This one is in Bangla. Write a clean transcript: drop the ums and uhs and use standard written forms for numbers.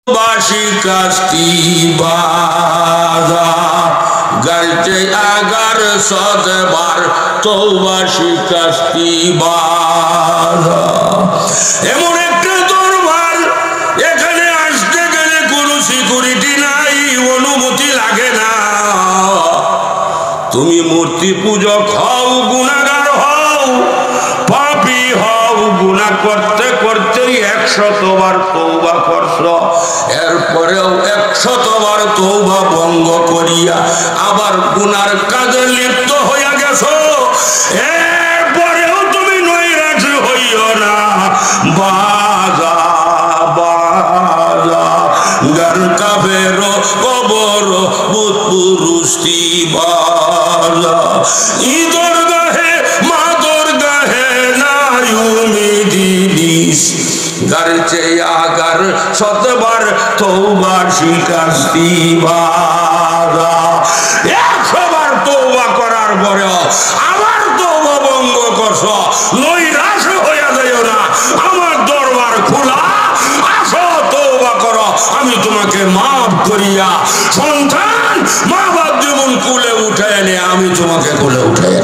বাসি কাস্তি বাজা গলতে আগার সদবার তৌবাসি কাস্তি বাজা। এমন একটা দরবার, এখানে আসতে গেলে কোনো সিকিউরিটি নাই, অনুমতি লাগে না। তুমি মূর্তি পূজক হও, গুনাহগার হও, পাপী হও, গুনাহ করতে করতে 100 বার তওবা করছো, এরপরেও 100 বার তওবা ভঙ্গ করিয়া আবার গুনার কাজে লিপ্ত হইয়া গেছো, এরপরেও তুমি নৈরাশ হইও না। বাজা বাজা গান কাবেরো কবর বুত পুরুষটি বাজা ঈদর গাহে মাদর গাহে নাই উমিদিস গারচে আগার শতবার তওবা শিকাস্তি বাজা। 100 বার তওবা করার পরেও আবার তওবা ভঙ্গ করছো, নৈরাশ হইয়া যাইও না। আমার দরবার খোলা, আসো তওবা করো, আমি তোমাকে মাফ করিয়া সন্তান মা বাপ যেমন কোলে উঠায় এনে আমি তোমাকে কোলে উঠাই।